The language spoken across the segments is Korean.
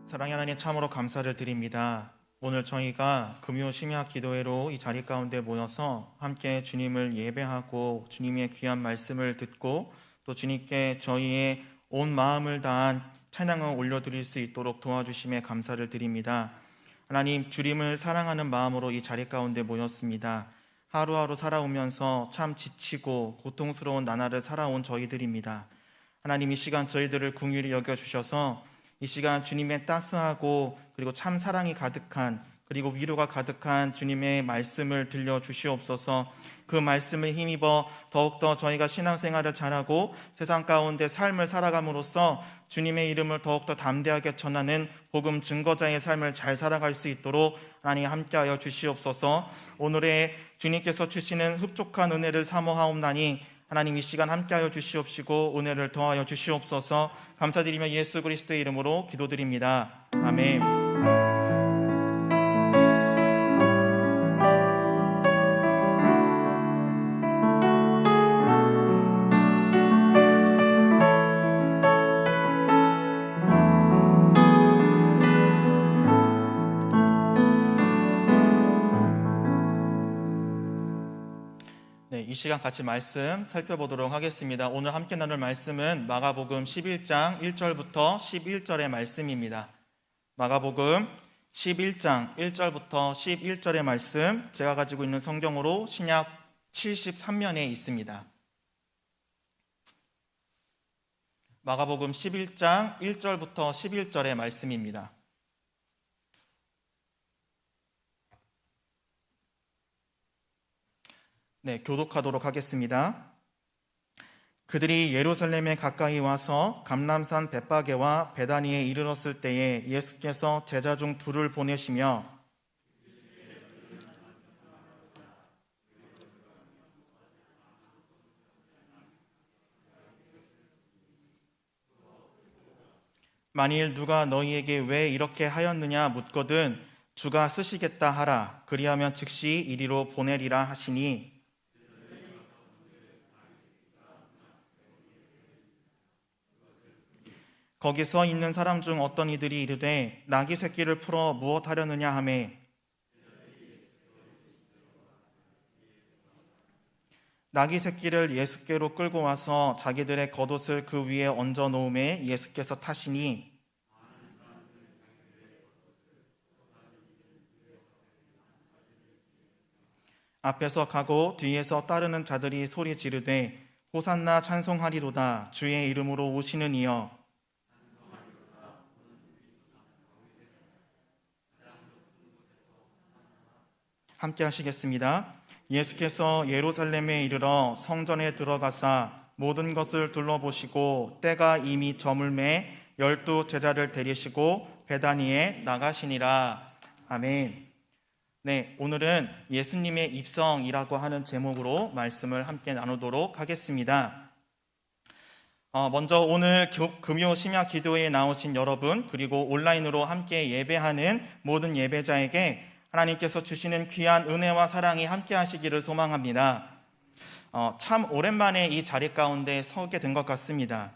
사랑의 하나님, 참으로 감사를 드립니다. 오늘 저희가 금요 심야 기도회로 이 자리 가운데 모여서 함께 주님을 예배하고 주님의 귀한 말씀을 듣고 또 주님께 저희의 온 마음을 다한 찬양을 올려드릴 수 있도록 도와주심에 감사를 드립니다. 하나님, 주님을 사랑하는 마음으로 이 자리 가운데 모였습니다. 하루하루 살아오면서 참 지치고 고통스러운 나날을 살아온 저희들입니다. 하나님, 이 시간 저희들을 긍휼히 여겨주셔서 이 시간 주님의 따스하고 그리고 참 사랑이 가득한 그리고 위로가 가득한 주님의 말씀을 들려주시옵소서. 그 말씀을 힘입어 더욱더 저희가 신앙생활을 잘하고 세상 가운데 삶을 살아감으로써 주님의 이름을 더욱더 담대하게 전하는 복음 증거자의 삶을 잘 살아갈 수 있도록 하나님 함께하여 주시옵소서. 오늘의 주님께서 주시는 흡족한 은혜를 사모하옵나니 하나님, 이 시간 함께하여 주시옵시고 은혜를 더하여 주시옵소서. 감사드리며 예수 그리스도의 이름으로 기도드립니다. 아멘. 이 시간 같이 말씀 살펴보도록 하겠습니다. 오늘 함께 나눌 말씀은 마가복음 11장 1절부터 11절의 말씀입니다. 마가복음 11장 1절부터 11절의 말씀, 제가 가지고 있는 성경으로 신약 73면에 있습니다. 마가복음 11장 1절부터 11절의 말씀입니다. 교독하도록 하겠습니다. 그들이 예루살렘에 가까이 와서 감람산 벳바게와 베다니에 이르렀을 때에 예수께서 제자 중 둘을 보내시며 만일 누가 너희에게 왜 이렇게 하였느냐 묻거든 주가 쓰시겠다 하라. 그리하면 즉시 이리로 보내리라 하시니 거기 서 있는 사람 중 어떤 이들이 이르되 나귀 새끼를 풀어 무엇하려느냐 하매 나귀 새끼를 예수께로 끌고 와서 자기들의 겉옷을 그 위에 얹어 놓음에 예수께서 타시니 앞에서 가고 뒤에서 따르는 자들이 소리 지르되 호산나 찬송하리로다 주의 이름으로 오시는 이여 함께 하시겠습니다. 예수께서 예루살렘에 이르러 성전에 들어가사 모든 것을 둘러보시고 때가 이미 저물매 12 제자를 데리시고 베다니에 나가시니라. 아멘. 오늘은 예수님의 입성이라고 하는 제목으로 말씀을 함께 나누도록 하겠습니다. 먼저 오늘 금요 심야 기도회에 나오신 여러분, 그리고 온라인으로 함께 예배하는 모든 예배자에게 하나님께서 주시는 귀한 은혜와 사랑이 함께 하시기를 소망합니다. 참 오랜만에 이 자리 가운데 서게 된 것 같습니다.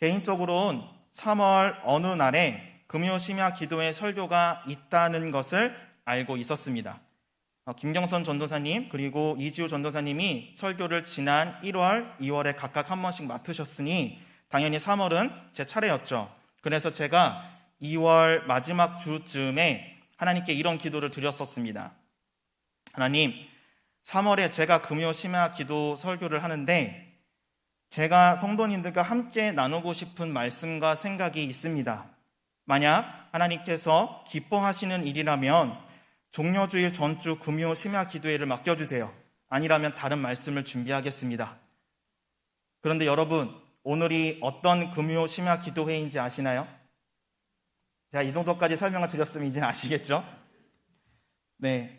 개인적으로는 3월 어느 날에 금요 심야 기도회 설교가 있다는 것을 알고 있었습니다. 김경선 전도사님 그리고 이지호 전도사님이 설교를 지난 1월, 2월에 각각 한 번씩 맡으셨으니 당연히 3월은 제 차례였죠. 그래서 제가 2월 마지막 주쯤에 하나님께 이런 기도를 드렸었습니다. 하나님, 3월에 제가 금요 심야 기도 설교를 하는데 제가 성도님들과 함께 나누고 싶은 말씀과 생각이 있습니다. 만약 하나님께서 기뻐하시는 일이라면 종려주일 전주 금요 심야 기도회를 맡겨주세요. 아니라면 다른 말씀을 준비하겠습니다. 그런데 여러분, 오늘이 어떤 금요 심야 기도회인지 아시나요? 제가 이 정도까지 설명을 드렸으면 이제 아시겠죠?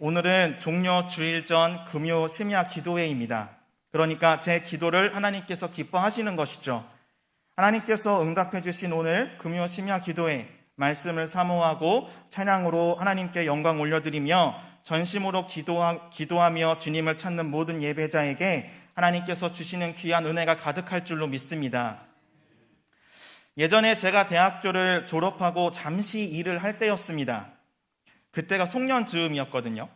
오늘은 종려 주일 전 금요 심야 기도회입니다. 그러니까 제 기도를 하나님께서 기뻐하시는 것이죠. 하나님께서 응답해 주신 오늘 금요 심야 기도회 말씀을 사모하고 찬양으로 하나님께 영광 올려드리며 전심으로 기도하며 주님을 찾는 모든 예배자에게 하나님께서 주시는 귀한 은혜가 가득할 줄로 믿습니다. 예전에 제가 대학교를 졸업하고 잠시 일을 할 때였습니다. 그때가 송년 즈음이었거든요.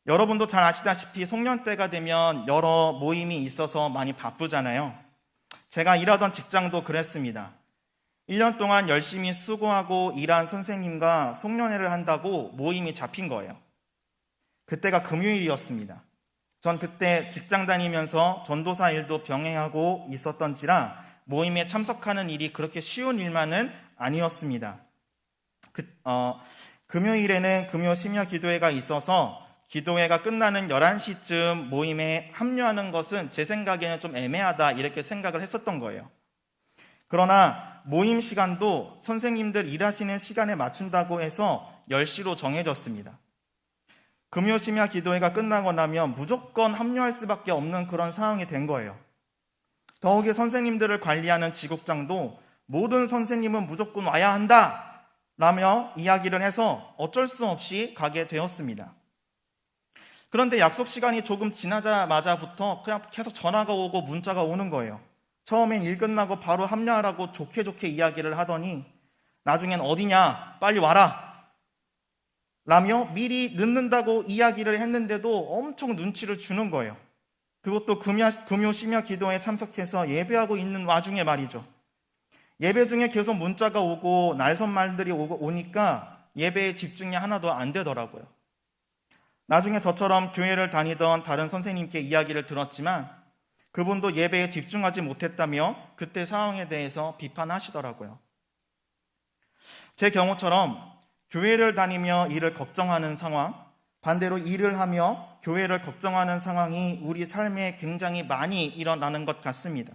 여러분도 잘 아시다시피 송년 때가 되면 여러 모임이 있어서 많이 바쁘잖아요. 제가 일하던 직장도 그랬습니다. 1년 동안 열심히 수고하고 일한 선생님과 송년회를 한다고 모임이 잡힌 거예요. 그때가 금요일이었습니다. 전 그때 직장 다니면서 전도사 일도 병행하고 있었던지라 모임에 참석하는 일이 그렇게 쉬운 일만은 아니었습니다. 금요일에는 금요 심야 기도회가 있어서 기도회가 끝나는 11시쯤 모임에 합류하는 것은 제 생각에는 좀 애매하다 이렇게 생각을 했었던 거예요. 그러나 모임 시간도 선생님들 일하시는 시간에 맞춘다고 해서 10시로 정해졌습니다. 금요 심야 기도회가 끝나고 나면 무조건 합류할 수밖에 없는 그런 상황이 된 거예요. 더욱이 선생님들을 관리하는 지국장도 모든 선생님은 무조건 와야 한다 라며 이야기를 해서 어쩔 수 없이 가게 되었습니다. 그런데 약속 시간이 조금 지나자마자부터 그냥 계속 전화가 오고 문자가 오는 거예요. 처음엔 일 끝나고 바로 합류하라고 좋게 이야기를 하더니 나중엔 어디냐 빨리 와라 라며 미리 늦는다고 이야기를 했는데도 엄청 눈치를 주는 거예요. 그것도 금요 심야 기도에 참석해서 예배하고 있는 와중에 말이죠. 예배 중에 계속 문자가 오고 날선 말들이 오니까 예배에 집중이 하나도 안 되더라고요. 나중에 저처럼 교회를 다니던 다른 선생님께 이야기를 들었지만 그분도 예배에 집중하지 못했다며 그때 상황에 대해서 비판하시더라고요. 제 경우처럼 교회를 다니며 일을 걱정하는 상황, 반대로 일을 하며 교회를 걱정하는 상황이 우리 삶에 굉장히 많이 일어나는 것 같습니다.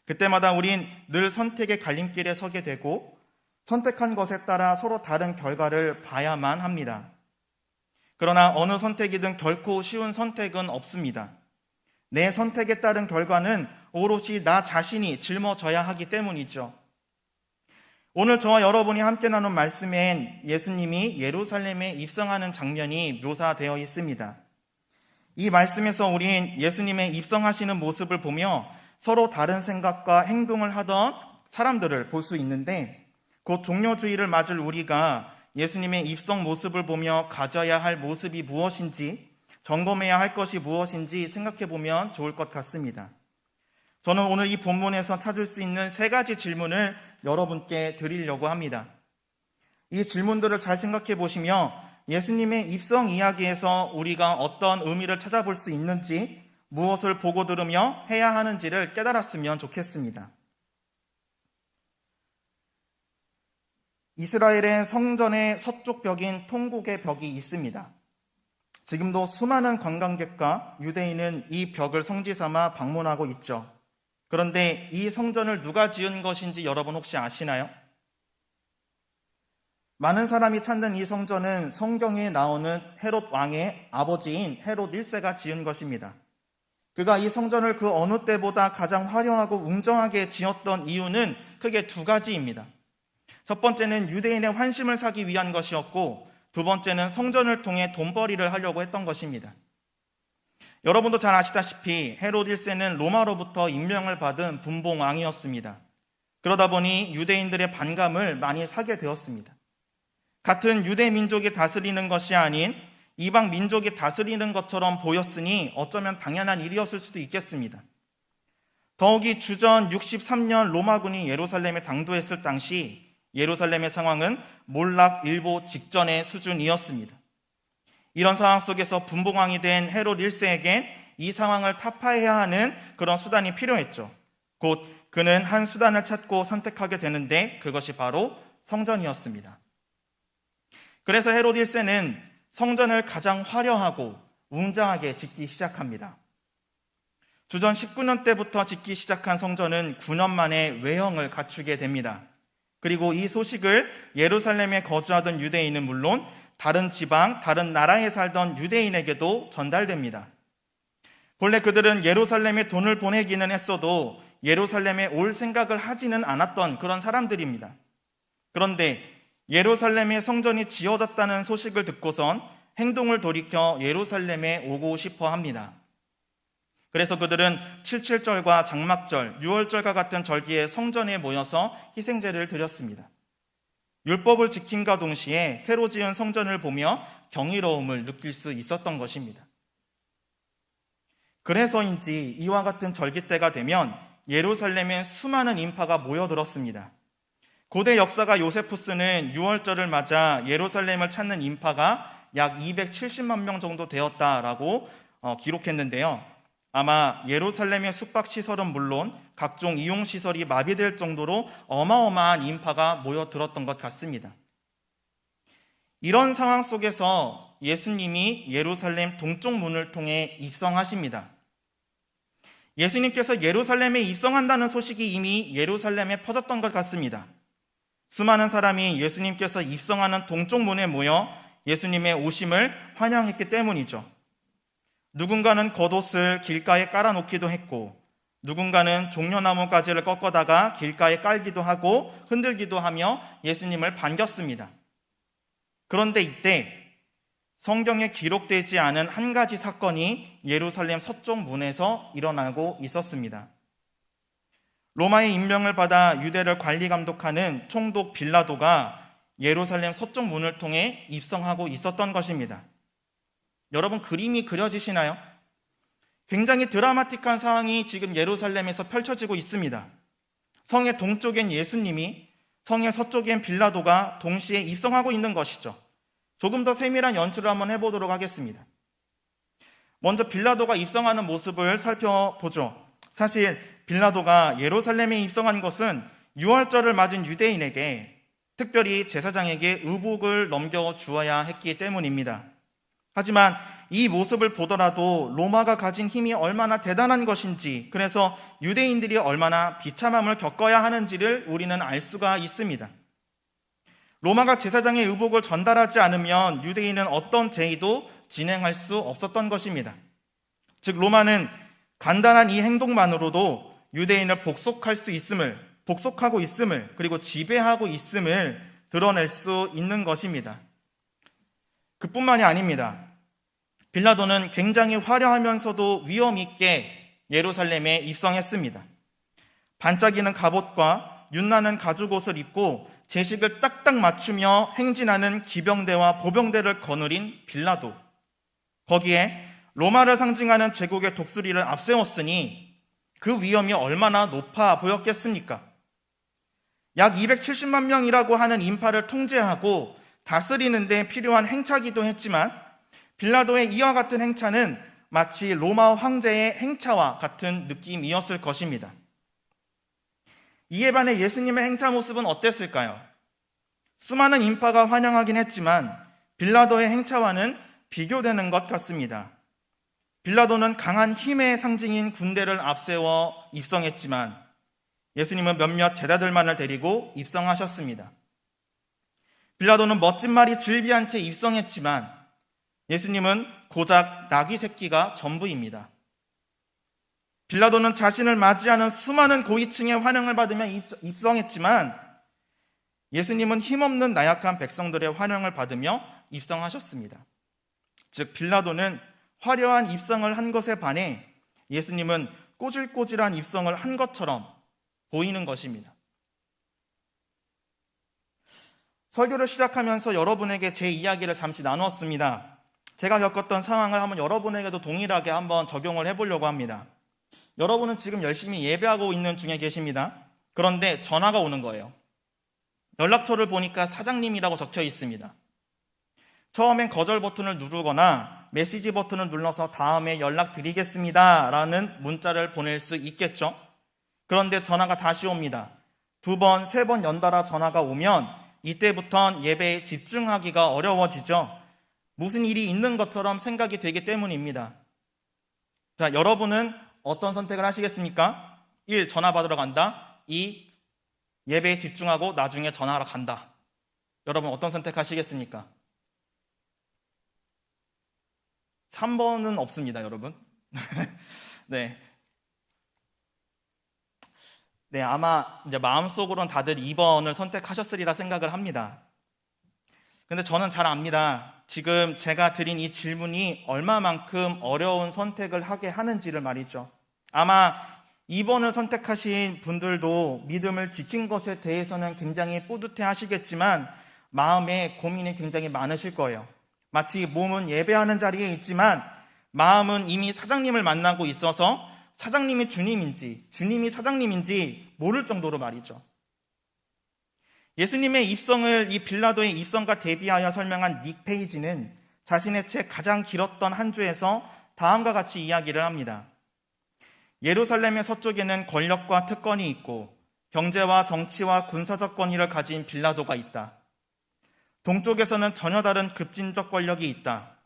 그때마다 우린 늘 선택의 갈림길에 서게 되고 선택한 것에 따라 서로 다른 결과를 봐야만 합니다. 그러나 어느 선택이든 결코 쉬운 선택은 없습니다. 내 선택에 따른 결과는 오롯이 나 자신이 짊어져야 하기 때문이죠. 오늘 저와 여러분이 함께 나눈 말씀엔 예수님이 예루살렘에 입성하는 장면이 묘사되어 있습니다. 이 말씀에서 우린 예수님의 입성하시는 모습을 보며 서로 다른 생각과 행동을 하던 사람들을 볼 수 있는데 곧 종료주의를 맞을 우리가 예수님의 입성 모습을 보며 가져야 할 모습이 무엇인지 점검해야 할 것이 무엇인지 생각해 보면 좋을 것 같습니다. 저는 오늘 이 본문에서 찾을 수 있는 3가지 질문을 여러분께 드리려고 합니다. 이 질문들을 잘 생각해 보시며 예수님의 입성 이야기에서 우리가 어떤 의미를 찾아볼 수 있는지 무엇을 보고 들으며 해야 하는지를 깨달았으면 좋겠습니다. 이스라엘의 성전의 서쪽 벽인 통곡의 벽이 있습니다. 지금도 수많은 관광객과 유대인은 이 벽을 성지 삼아 방문하고 있죠. 그런데 이 성전을 누가 지은 것인지 여러분 혹시 아시나요? 많은 사람이 찾는 이 성전은 성경에 나오는 헤롯 왕의 아버지인 헤롯 1세가 지은 것입니다. 그가 이 성전을 그 어느 때보다 가장 화려하고 웅장하게 지었던 이유는 크게 2가지입니다. 첫 번째는 유대인의 환심을 사기 위한 것이었고 두 번째는 성전을 통해 돈벌이를 하려고 했던 것입니다. 여러분도 잘 아시다시피 헤롯 1세는 로마로부터 임명을 받은 분봉왕이었습니다. 그러다 보니 유대인들의 반감을 많이 사게 되었습니다. 같은 유대 민족이 다스리는 것이 아닌 이방 민족이 다스리는 것처럼 보였으니 어쩌면 당연한 일이었을 수도 있겠습니다. 더욱이 주전 63년 로마군이 예루살렘에 당도했을 당시 예루살렘의 상황은 몰락일보 직전의 수준이었습니다. 이런 상황 속에서 분봉왕이 된 헤롯 1세에겐 이 상황을 타파해야 하는 그런 수단이 필요했죠. 곧 그는 한 수단을 찾고 선택하게 되는데 그것이 바로 성전이었습니다. 그래서 헤롯 1세는 성전을 가장 화려하고 웅장하게 짓기 시작합니다. 주전 19년 때부터 짓기 시작한 성전은 9년 만에 외형을 갖추게 됩니다. 그리고 이 소식을 예루살렘에 거주하던 유대인은 물론 다른 지방, 다른 나라에 살던 유대인에게도 전달됩니다. 본래 그들은 예루살렘에 돈을 보내기는 했어도 예루살렘에 올 생각을 하지는 않았던 그런 사람들입니다. 그런데 예루살렘에 성전이 지어졌다는 소식을 듣고선 행동을 돌이켜 예루살렘에 오고 싶어 합니다. 그래서 그들은 칠칠절과 장막절, 유월절과 같은 절기에 성전에 모여서 희생제를 드렸습니다. 율법을 지킴과 동시에 새로 지은 성전을 보며 경이로움을 느낄 수 있었던 것입니다. 그래서인지 이와 같은 절기 때가 되면 예루살렘에 수많은 인파가 모여들었습니다. 고대 역사가 요세푸스는 유월절을 맞아 예루살렘을 찾는 인파가 약 270만 명 정도 되었다라고 기록했는데요. 아마 예루살렘의 숙박시설은 물론 각종 이용시설이 마비될 정도로 어마어마한 인파가 모여들었던 것 같습니다. 이런 상황 속에서 예수님이 예루살렘 동쪽 문을 통해 입성하십니다. 예수님께서 예루살렘에 입성한다는 소식이 이미 예루살렘에 퍼졌던 것 같습니다. 수많은 사람이 예수님께서 입성하는 동쪽 문에 모여 예수님의 오심을 환영했기 때문이죠. 누군가는 겉옷을 길가에 깔아놓기도 했고, 누군가는 종려나무 가지를 꺾어다가 길가에 깔기도 하고 흔들기도 하며 예수님을 반겼습니다. 그런데 이때 성경에 기록되지 않은 한 가지 사건이 예루살렘 서쪽 문에서 일어나고 있었습니다. 로마의 임명을 받아 유대를 관리 감독하는 총독 빌라도가 예루살렘 서쪽 문을 통해 입성하고 있었던 것입니다. 여러분, 그림이 그려지시나요? 굉장히 드라마틱한 상황이 지금 예루살렘에서 펼쳐지고 있습니다. 성의 동쪽엔 예수님이, 성의 서쪽엔 빌라도가 동시에 입성하고 있는 것이죠. 조금 더 세밀한 연출을 한번 해보도록 하겠습니다. 먼저 빌라도가 입성하는 모습을 살펴보죠. 사실 빌라도가 예루살렘에 입성한 것은 유월절을 맞은 유대인에게, 특별히 제사장에게 의복을 넘겨주어야 했기 때문입니다. 하지만 이 모습을 보더라도 로마가 가진 힘이 얼마나 대단한 것인지, 그래서 유대인들이 얼마나 비참함을 겪어야 하는지를 우리는 알 수가 있습니다. 로마가 제사장의 의복을 전달하지 않으면 유대인은 어떤 제의도 진행할 수 없었던 것입니다. 즉, 로마는 간단한 이 행동만으로도 유대인을 복속하고 있음을, 그리고 지배하고 있음을 드러낼 수 있는 것입니다. 그뿐만이 아닙니다. 빌라도는 굉장히 화려하면서도 위험 있게 예루살렘에 입성했습니다. 반짝이는 갑옷과 윤나는 가죽옷을 입고 제식을 딱딱 맞추며 행진하는 기병대와 보병대를 거느린 빌라도, 거기에 로마를 상징하는 제국의 독수리를 앞세웠으니 그 위험이 얼마나 높아 보였겠습니까? 약 270만 명이라고 하는 인파를 통제하고 다스리는 데 필요한 행차기도 했지만, 빌라도의 이와 같은 행차는 마치 로마 황제의 행차와 같은 느낌이었을 것입니다. 이에 반해 예수님의 행차 모습은 어땠을까요? 수많은 인파가 환영하긴 했지만 빌라도의 행차와는 비교되는 것 같습니다. 빌라도는 강한 힘의 상징인 군대를 앞세워 입성했지만 예수님은 몇몇 제자들만을 데리고 입성하셨습니다. 빌라도는 멋진 말이 즐비한 채 입성했지만 예수님은 고작 나귀 새끼가 전부입니다. 빌라도는 자신을 맞이하는 수많은 고위층의 환영을 받으며 입성했지만 예수님은 힘없는 나약한 백성들의 환영을 받으며 입성하셨습니다. 즉, 빌라도는 화려한 입성을 한 것에 반해 예수님은 꼬질꼬질한 입성을 한 것처럼 보이는 것입니다. 설교를 시작하면서 여러분에게 제 이야기를 잠시 나누었습니다. 제가 겪었던 상황을 한번 여러분에게도 동일하게 한번 적용을 해보려고 합니다. 여러분은 지금 열심히 예배하고 있는 중에 계십니다. 그런데 전화가 오는 거예요. 연락처를 보니까 사장님이라고 적혀 있습니다. 처음엔 거절 버튼을 누르거나 메시지 버튼을 눌러서 다음에 연락드리겠습니다 라는 문자를 보낼 수 있겠죠. 그런데 전화가 다시 옵니다. 2번, 3번 연달아 전화가 오면 이때부턴 예배에 집중하기가 어려워지죠. 무슨 일이 있는 것처럼 생각이 되기 때문입니다. 자, 여러분은 어떤 선택을 하시겠습니까? 1. 전화 받으러 간다. 2. 예배에 집중하고 나중에 전화하러 간다. 여러분 어떤 선택하시겠습니까? 3번은 없습니다, 여러분. 네, 아마 이제 마음속으로는 다들 2번을 선택하셨으리라 생각을 합니다. 근데 저는 잘 압니다. 지금 제가 드린 이 질문이 얼마만큼 어려운 선택을 하게 하는지를 말이죠. 아마 2번을 선택하신 분들도 믿음을 지킨 것에 대해서는 굉장히 뿌듯해 하시겠지만 마음에 고민이 굉장히 많으실 거예요. 마치 몸은 예배하는 자리에 있지만 마음은 이미 사장님을 만나고 있어서 사장님이 주님인지 주님이 사장님인지 모를 정도로 말이죠. 예수님의 입성을 이 빌라도의 입성과 대비하여 설명한 닉 페이지는 자신의 책 가장 길었던 한 주에서 다음과 같이 이야기를 합니다. 예루살렘의 서쪽에는 권력과 특권이 있고 경제와 정치와 군사적 권위를 가진 빌라도가 있다. 동쪽에서는 전혀 다른 급진적 권력이 있다.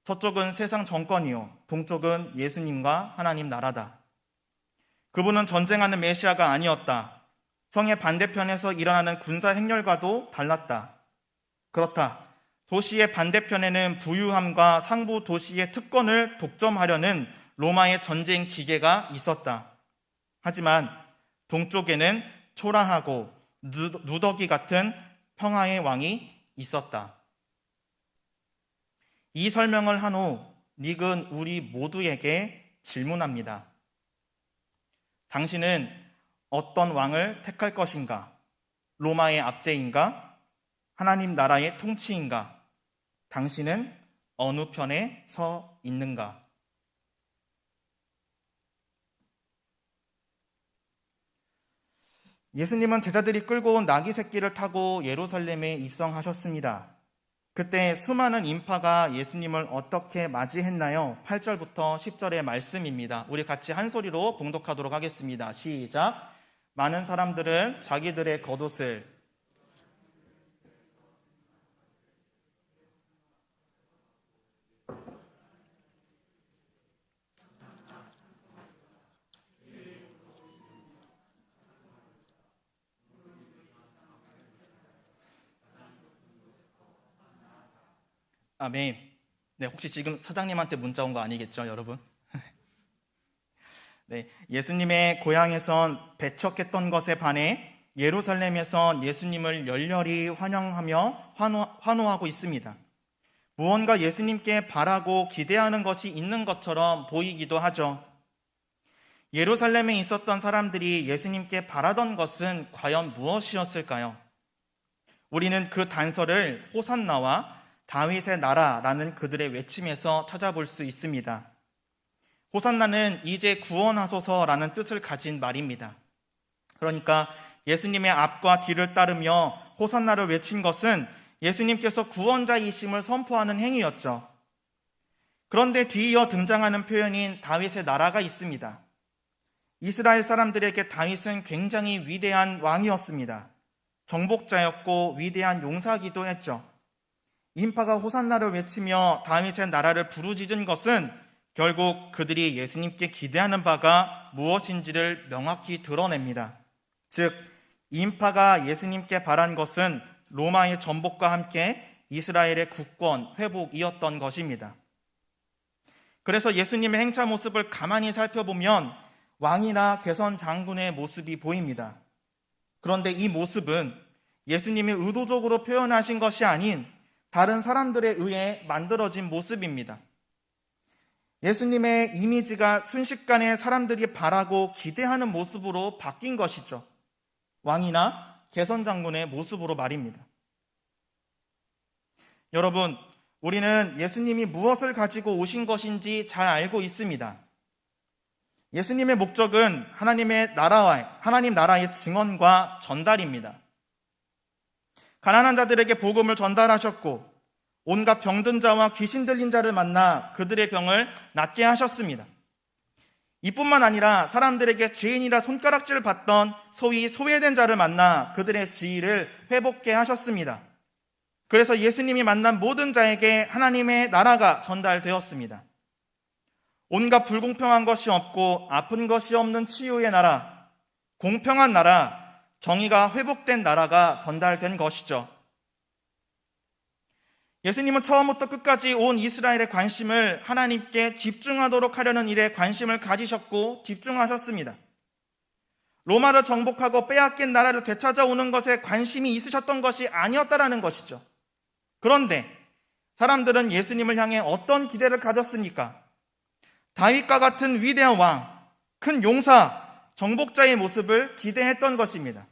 서쪽은 세상 정권이요, 동쪽은 예수님과 하나님 나라다. 그분은 전쟁하는 메시아가 아니었다. 성의 반대편에서 일어나는 군사 행렬과도 달랐다. 그렇다. 도시의 반대편에는 부유함과 상부 도시의 특권을 독점하려는 로마의 전쟁 기계가 있었다. 하지만 동쪽에는 초라하고 누더기 같은 평화의 왕이 있었다. 이 설명을 한 후 닉은 우리 모두에게 질문합니다. 당신은 어떤 왕을 택할 것인가? 로마의 압제인가? 하나님 나라의 통치인가? 당신은 어느 편에 서 있는가? 예수님은 제자들이 끌고 온 나귀 새끼를 타고 예루살렘에 입성하셨습니다. 그때 수많은 인파가 예수님을 어떻게 맞이했나요? 8절부터 10절의 말씀입니다. 우리 같이 한 소리로 봉독하도록 하겠습니다. 시작. 많은 사람들은 자기들의 겉옷을 아멘. 네, 혹시 지금 사장님한테 문자 온 거 아니겠죠, 여러분? 네, 예수님의 고향에선 배척했던 것에 반해 예루살렘에선 예수님을 열렬히 환영하며 환호하고 있습니다. 무언가 예수님께 바라고 기대하는 것이 있는 것처럼 보이기도 하죠. 예루살렘에 있었던 사람들이 예수님께 바라던 것은 과연 무엇이었을까요? 우리는 그 단서를 호산나와 다윗의 나라라는 그들의 외침에서 찾아볼 수 있습니다. 호산나는 이제 구원하소서라는 뜻을 가진 말입니다. 그러니까 예수님의 앞과 뒤를 따르며 호산나를 외친 것은 예수님께서 구원자이심을 선포하는 행위였죠. 그런데 뒤이어 등장하는 표현인 다윗의 나라가 있습니다. 이스라엘 사람들에게 다윗은 굉장히 위대한 왕이었습니다. 정복자였고 위대한 용사기도 했죠. 인파가 호산나를 외치며 다윗의 나라를 부르짖은 것은 결국 그들이 예수님께 기대하는 바가 무엇인지를 명확히 드러냅니다. 즉, 인파가 예수님께 바란 것은 로마의 전복과 함께 이스라엘의 국권 회복이었던 것입니다. 그래서 예수님의 행차 모습을 가만히 살펴보면 왕이나 개선 장군의 모습이 보입니다. 그런데 이 모습은 예수님이 의도적으로 표현하신 것이 아닌 다른 사람들에 의해 만들어진 모습입니다. 예수님의 이미지가 순식간에 사람들이 바라고 기대하는 모습으로 바뀐 것이죠. 왕이나 개선장군의 모습으로 말입니다. 여러분, 우리는 예수님이 무엇을 가지고 오신 것인지 잘 알고 있습니다. 예수님의 목적은 하나님 나라의 증언과 전달입니다. 가난한 자들에게 복음을 전달하셨고 온갖 병든 자와 귀신 들린 자를 만나 그들의 병을 낫게 하셨습니다. 이뿐만 아니라 사람들에게 죄인이라 손가락질을 받던 소위 소외된 자를 만나 그들의 지위를 회복케 하셨습니다. 그래서 예수님이 만난 모든 자에게 하나님의 나라가 전달되었습니다. 온갖 불공평한 것이 없고 아픈 것이 없는 치유의 나라, 공평한 나라, 정의가 회복된 나라가 전달된 것이죠. 예수님은 처음부터 끝까지 온 이스라엘의 관심을 하나님께 집중하도록 하려는 일에 관심을 가지셨고 집중하셨습니다. 로마를 정복하고 빼앗긴 나라를 되찾아오는 것에 관심이 있으셨던 것이 아니었다라는 것이죠. 그런데 사람들은 예수님을 향해 어떤 기대를 가졌습니까? 다윗과 같은 위대한 왕, 큰 용사, 정복자의 모습을 기대했던 것입니다.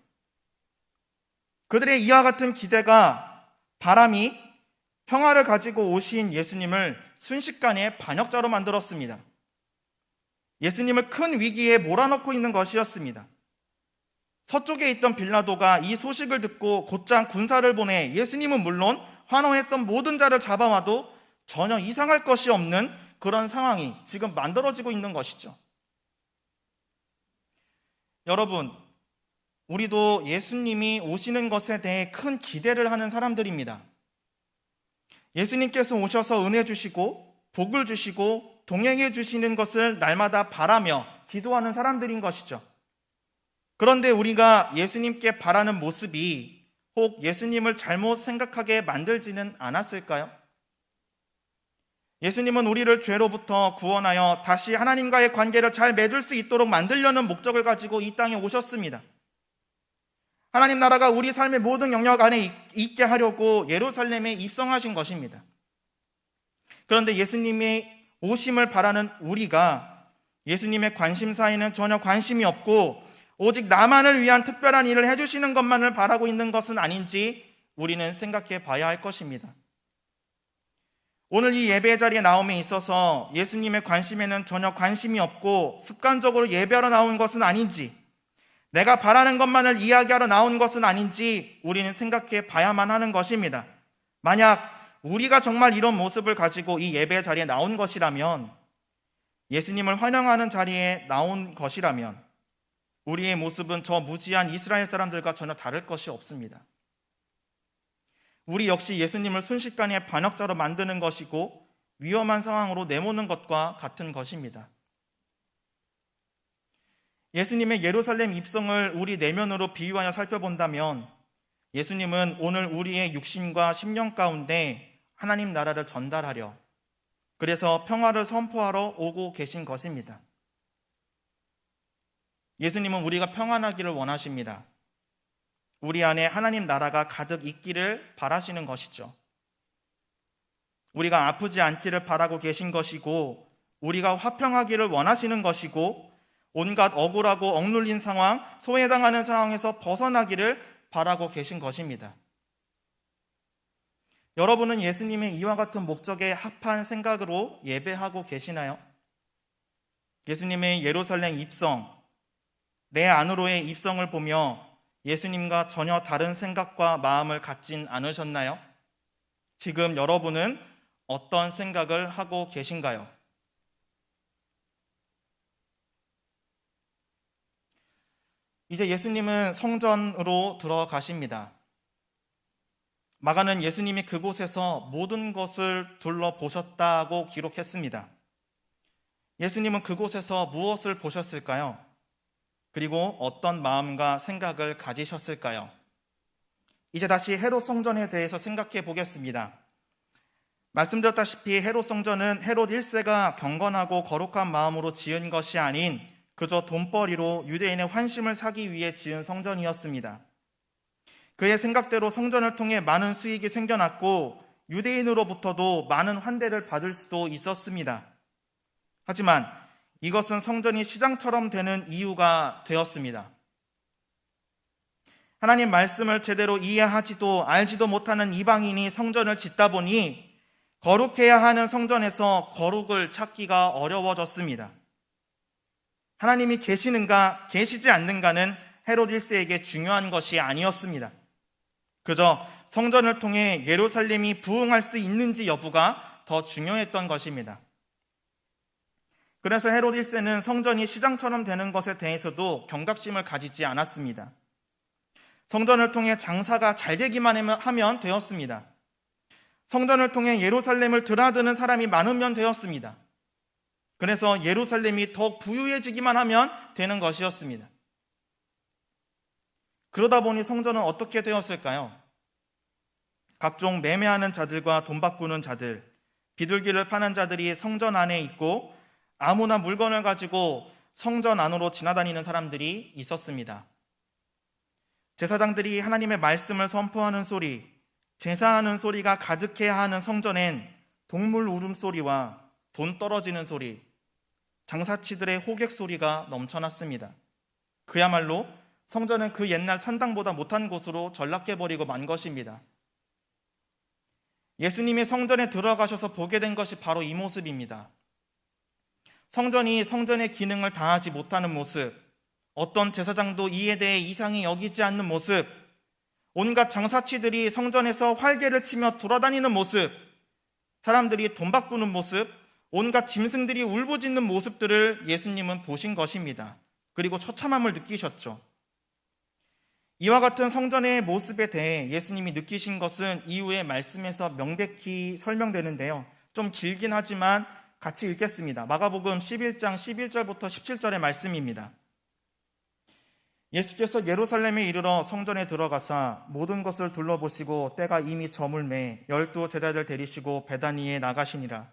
그들의 이와 같은 기대가 바람이 평화를 가지고 오신 예수님을 순식간에 반역자로 만들었습니다. 예수님을 큰 위기에 몰아넣고 있는 것이었습니다. 서쪽에 있던 빌라도가 이 소식을 듣고 곧장 군사를 보내 예수님은 물론 환호했던 모든 자를 잡아와도 전혀 이상할 것이 없는 그런 상황이 지금 만들어지고 있는 것이죠. 여러분, 우리도 예수님이 오시는 것에 대해 큰 기대를 하는 사람들입니다. 예수님께서 오셔서 은혜 주시고 복을 주시고 동행해 주시는 것을 날마다 바라며 기도하는 사람들인 것이죠. 그런데 우리가 예수님께 바라는 모습이 혹 예수님을 잘못 생각하게 만들지는 않았을까요? 예수님은 우리를 죄로부터 구원하여 다시 하나님과의 관계를 잘 맺을 수 있도록 만들려는 목적을 가지고 이 땅에 오셨습니다. 하나님 나라가 우리 삶의 모든 영역 안에 있게 하려고 예루살렘에 입성하신 것입니다. 그런데 예수님의 오심을 바라는 우리가 예수님의 관심사에는 전혀 관심이 없고 오직 나만을 위한 특별한 일을 해주시는 것만을 바라고 있는 것은 아닌지 우리는 생각해 봐야 할 것입니다. 오늘 이 예배 자리에 나옴에 있어서 예수님의 관심에는 전혀 관심이 없고 습관적으로 예배하러 나온 것은 아닌지, 내가 바라는 것만을 이야기하러 나온 것은 아닌지 우리는 생각해 봐야만 하는 것입니다. 만약 우리가 정말 이런 모습을 가지고 이 예배 자리에 나온 것이라면, 예수님을 환영하는 자리에 나온 것이라면 우리의 모습은 저 무지한 이스라엘 사람들과 전혀 다를 것이 없습니다. 우리 역시 예수님을 순식간에 반역자로 만드는 것이고 위험한 상황으로 내모는 것과 같은 것입니다. 예수님의 예루살렘 입성을 우리 내면으로 비유하여 살펴본다면 예수님은 오늘 우리의 육신과 심령 가운데 하나님 나라를 전달하려, 그래서 평화를 선포하러 오고 계신 것입니다. 예수님은 우리가 평안하기를 원하십니다. 우리 안에 하나님 나라가 가득 있기를 바라시는 것이죠. 우리가 아프지 않기를 바라고 계신 것이고, 우리가 화평하기를 원하시는 것이고, 온갖 억울하고 억눌린 상황, 소외당하는 상황에서 벗어나기를 바라고 계신 것입니다. 여러분은 예수님의 이와 같은 목적에 합한 생각으로 예배하고 계시나요? 예수님의 예루살렘 입성, 내 안으로의 입성을 보며 예수님과 전혀 다른 생각과 마음을 갖진 않으셨나요? 지금 여러분은 어떤 생각을 하고 계신가요? 이제 예수님은 성전으로 들어가십니다. 마가는 예수님이 그곳에서 모든 것을 둘러보셨다고 기록했습니다. 예수님은 그곳에서 무엇을 보셨을까요? 그리고 어떤 마음과 생각을 가지셨을까요? 이제 다시 헤롯 성전에 대해서 생각해 보겠습니다. 말씀드렸다시피 헤롯 성전은 헤롯 1세가 경건하고 거룩한 마음으로 지은 것이 아닌 그저 돈벌이로 유대인의 환심을 사기 위해 지은 성전이었습니다. 그의 생각대로 성전을 통해 많은 수익이 생겨났고 유대인으로부터도 많은 환대를 받을 수도 있었습니다. 하지만 이것은 성전이 시장처럼 되는 이유가 되었습니다. 하나님 말씀을 제대로 이해하지도 알지도 못하는 이방인이 성전을 짓다 보니 거룩해야 하는 성전에서 거룩을 찾기가 어려워졌습니다. 하나님이 계시는가 계시지 않는가는 헤롯 1세에게 중요한 것이 아니었습니다. 그저 성전을 통해 예루살렘이 부흥할 수 있는지 여부가 더 중요했던 것입니다. 그래서 헤롯 1세는 성전이 시장처럼 되는 것에 대해서도 경각심을 가지지 않았습니다. 성전을 통해 장사가 잘 되기만 하면 되었습니다. 성전을 통해 예루살렘을 드나드는 사람이 많으면 되었습니다. 그래서 예루살렘이 더욱 부유해지기만 하면 되는 것이었습니다. 그러다 보니 성전은 어떻게 되었을까요? 각종 매매하는 자들과 돈 바꾸는 자들, 비둘기를 파는 자들이 성전 안에 있고 아무나 물건을 가지고 성전 안으로 지나다니는 사람들이 있었습니다. 제사장들이 하나님의 말씀을 선포하는 소리, 제사하는 소리가 가득해야 하는 성전엔 동물 울음소리와 돈 떨어지는 소리, 장사치들의 호객 소리가 넘쳐났습니다. 그야말로 성전은 그 옛날 산당보다 못한 곳으로 전락해버리고 만 것입니다. 예수님이 성전에 들어가셔서 보게 된 것이 바로 이 모습입니다. 성전이 성전의 기능을 다하지 못하는 모습, 어떤 제사장도 이에 대해 이상히 여기지 않는 모습, 온갖 장사치들이 성전에서 활개를 치며 돌아다니는 모습, 사람들이 돈 바꾸는 모습, 온갖 짐승들이 울부짖는 모습들을 예수님은 보신 것입니다. 그리고 처참함을 느끼셨죠. 이와 같은 성전의 모습에 대해 예수님이 느끼신 것은 이후의 말씀에서 명백히 설명되는데요. 좀 길긴 하지만 같이 읽겠습니다. 마가복음 11장 11절부터 17절의 말씀입니다. 예수께서 예루살렘에 이르러 성전에 들어가사 모든 것을 둘러보시고 때가 이미 저물매 12 제자를 데리시고 베다니에 나가시니라.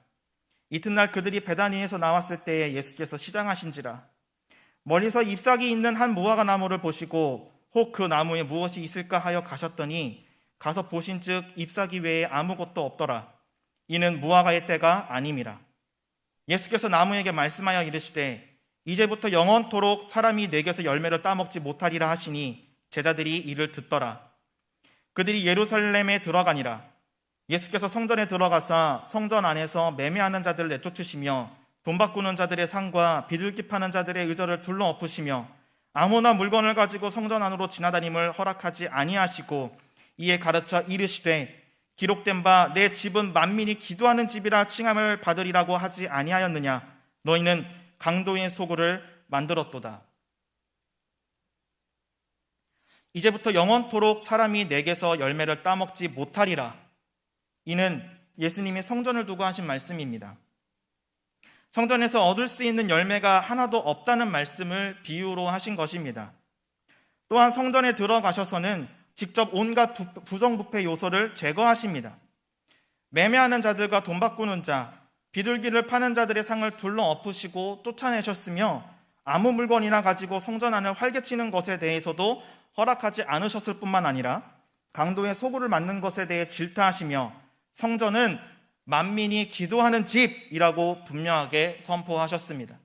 이튿날 그들이 베다니에서 나왔을 때에 예수께서 시장하신지라. 멀리서 잎사귀 있는 한 무화과 나무를 보시고 혹 그 나무에 무엇이 있을까 하여 가셨더니 가서 보신즉 잎사귀 외에 아무것도 없더라. 이는 무화과의 때가 아님이라. 예수께서 나무에게 말씀하여 이르시되 이제부터 영원토록 사람이 내게서 열매를 따먹지 못하리라 하시니 제자들이 이를 듣더라. 그들이 예루살렘에 들어가니라. 예수께서 성전에 들어가사 성전 안에서 매매하는 자들을 내쫓으시며 돈 바꾸는 자들의 상과 비둘기 파는 자들의 의절을 둘러 엎으시며 아무나 물건을 가지고 성전 안으로 지나다님을 허락하지 아니하시고 이에 가르쳐 이르시되 기록된 바 내 집은 만민이 기도하는 집이라 칭함을 받으리라고 하지 아니하였느냐. 너희는 강도의 소굴을 만들었도다. 이제부터 영원토록 사람이 내게서 열매를 따먹지 못하리라. 이는 예수님이 성전을 두고 하신 말씀입니다. 성전에서 얻을 수 있는 열매가 하나도 없다는 말씀을 비유로 하신 것입니다. 또한 성전에 들어가셔서는 직접 온갖 부정부패 요소를 제거하십니다. 매매하는 자들과 돈 바꾸는 자, 비둘기를 파는 자들의 상을 둘러 엎으시고 쫓아내셨으며 아무 물건이나 가지고 성전 안을 활개치는 것에 대해서도 허락하지 않으셨을 뿐만 아니라 강도의 소굴을 만든 것에 대해 질타하시며 성전은 만민이 기도하는 집이라고 분명하게 선포하셨습니다.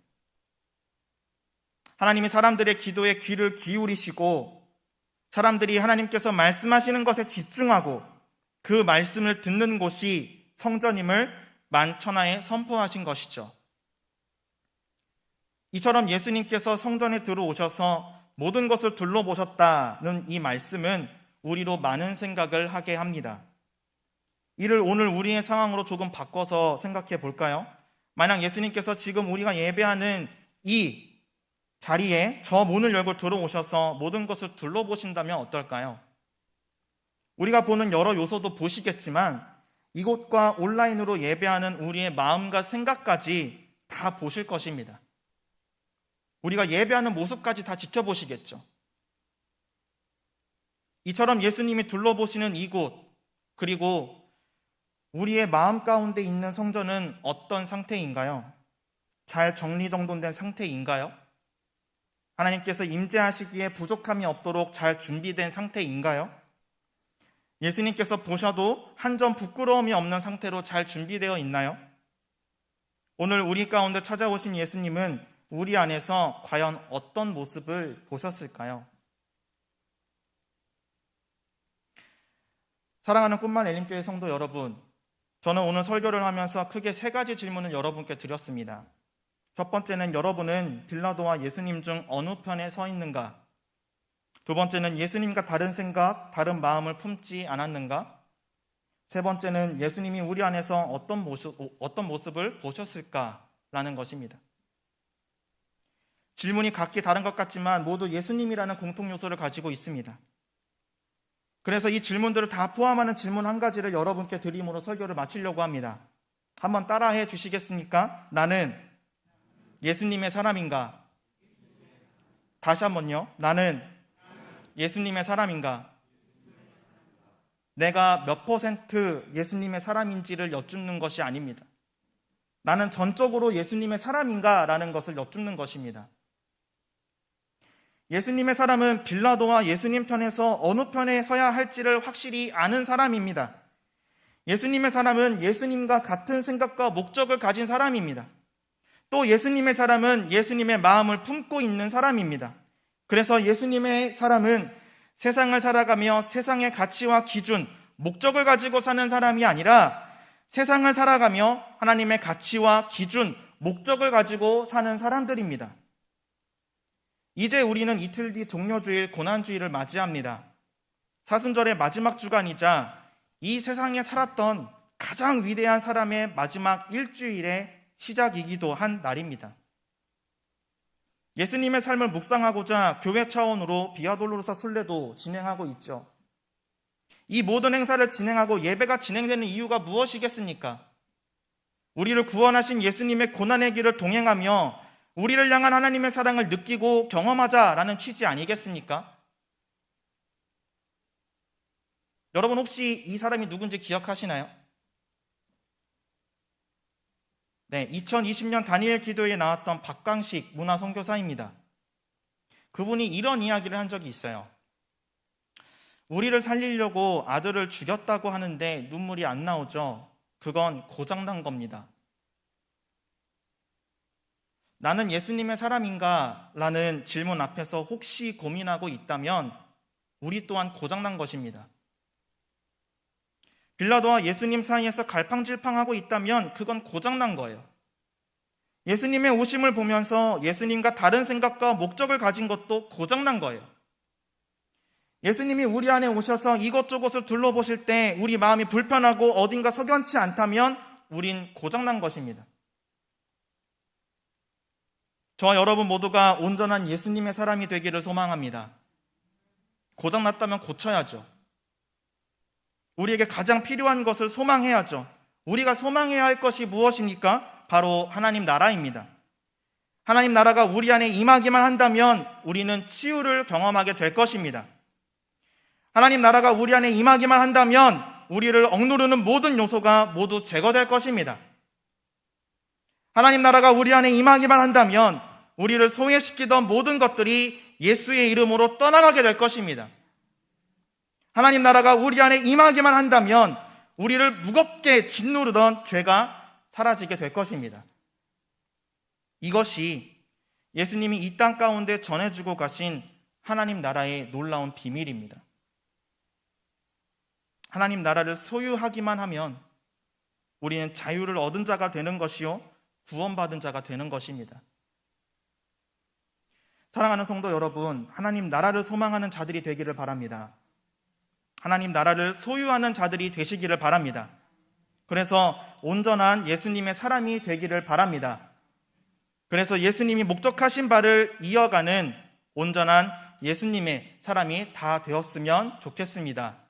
하나님이 사람들의 기도에 귀를 기울이시고 사람들이 하나님께서 말씀하시는 것에 집중하고 그 말씀을 듣는 곳이 성전임을 만천하에 선포하신 것이죠. 이처럼 예수님께서 성전에 들어오셔서 모든 것을 둘러보셨다는 이 말씀은 우리로 많은 생각을 하게 합니다. 이를 오늘 우리의 상황으로 조금 바꿔서 생각해 볼까요? 만약 예수님께서 지금 우리가 예배하는 이 자리에 저 문을 열고 들어오셔서 모든 것을 둘러보신다면 어떨까요? 우리가 보는 여러 요소도 보시겠지만 이곳과 온라인으로 예배하는 우리의 마음과 생각까지 다 보실 것입니다. 우리가 예배하는 모습까지 다 지켜보시겠죠. 이처럼 예수님이 둘러보시는 이곳, 그리고 우리의 마음 가운데 있는 성전은 어떤 상태인가요? 잘 정리정돈된 상태인가요? 하나님께서 임재하시기에 부족함이 없도록 잘 준비된 상태인가요? 예수님께서 보셔도 한 점 부끄러움이 없는 상태로 잘 준비되어 있나요? 오늘 우리 가운데 찾아오신 예수님은 우리 안에서 과연 어떤 모습을 보셨을까요? 사랑하는 꿈만 엘림교회 성도 여러분, 저는 오늘 설교를 하면서 크게 3가지 질문을 여러분께 드렸습니다. 첫 번째는 여러분은 빌라도와 예수님 중 어느 편에 서 있는가? 두 번째는 예수님과 다른 생각, 다른 마음을 품지 않았는가? 세 번째는 예수님이 우리 안에서 어떤 모습을 보셨을까라는 것입니다. 질문이 각기 다른 것 같지만 모두 예수님이라는 공통 요소를 가지고 있습니다. 그래서 이 질문들을 다 포함하는 질문 한 가지를 여러분께 드림으로 설교를 마치려고 합니다. 한번 따라해 주시겠습니까? 나는 예수님의 사람인가? 다시 한번요. 나는 예수님의 사람인가? 내가 몇 % 예수님의 사람인지를 여쭙는 것이 아닙니다. 나는 전적으로 예수님의 사람인가? 라는 것을 여쭙는 것입니다. 예수님의 사람은 빌라도와 예수님 편에서 어느 편에 서야 할지를 확실히 아는 사람입니다. 예수님의 사람은 예수님과 같은 생각과 목적을 가진 사람입니다. 또 예수님의 사람은 예수님의 마음을 품고 있는 사람입니다. 그래서 예수님의 사람은 세상을 살아가며 세상의 가치와 기준, 목적을 가지고 사는 사람이 아니라 세상을 살아가며 하나님의 가치와 기준, 목적을 가지고 사는 사람들입니다. 이제 우리는 이틀 뒤 종려주일 고난주일을 맞이합니다. 사순절의 마지막 주간이자 이 세상에 살았던 가장 위대한 사람의 마지막 일주일의 시작이기도 한 날입니다. 예수님의 삶을 묵상하고자 교회 차원으로 비아돌로로사 순례도 진행하고 있죠. 이 모든 행사를 진행하고 예배가 진행되는 이유가 무엇이겠습니까? 우리를 구원하신 예수님의 고난의 길을 동행하며 우리를 향한 하나님의 사랑을 느끼고 경험하자라는 취지 아니겠습니까? 여러분 혹시 이 사람이 누군지 기억하시나요? 네, 2020년 다니엘 기도에 나왔던 박광식 문화선교사입니다. 그분이 이런 이야기를 한 적이 있어요. 우리를 살리려고 아들을 죽였다고 하는데 눈물이 안 나오죠. 그건 고장난 겁니다. 나는 예수님의 사람인가? 라는 질문 앞에서 혹시 고민하고 있다면 우리 또한 고장난 것입니다. 빌라도와 예수님 사이에서 갈팡질팡하고 있다면 그건 고장난 거예요. 예수님의 오심을 보면서 예수님과 다른 생각과 목적을 가진 것도 고장난 거예요. 예수님이 우리 안에 오셔서 이것저것을 둘러보실 때 우리 마음이 불편하고 어딘가 석연치 않다면 우린 고장난 것입니다. 저와 여러분 모두가 온전한 예수님의 사람이 되기를 소망합니다. 고장났다면 고쳐야죠. 우리에게 가장 필요한 것을 소망해야죠. 우리가 소망해야 할 것이 무엇입니까? 바로 하나님 나라입니다. 하나님 나라가 우리 안에 임하기만 한다면 우리는 치유를 경험하게 될 것입니다. 하나님 나라가 우리 안에 임하기만 한다면 우리를 억누르는 모든 요소가 모두 제거될 것입니다. 하나님 나라가 우리 안에 임하기만 한다면 우리를 소외시키던 모든 것들이 예수의 이름으로 떠나가게 될 것입니다. 하나님 나라가 우리 안에 임하기만 한다면 우리를 무겁게 짓누르던 죄가 사라지게 될 것입니다. 이것이 예수님이 이 땅 가운데 전해주고 가신 하나님 나라의 놀라운 비밀입니다. 하나님 나라를 소유하기만 하면 우리는 자유를 얻은 자가 되는 것이요 구원받은 자가 되는 것입니다. 사랑하는 성도 여러분, 하나님 나라를 소망하는 자들이 되기를 바랍니다. 하나님 나라를 소유하는 자들이 되시기를 바랍니다. 그래서 온전한 예수님의 사람이 되기를 바랍니다. 그래서 예수님이 목적하신 바를 이어가는 온전한 예수님의 사람이 다 되었으면 좋겠습니다.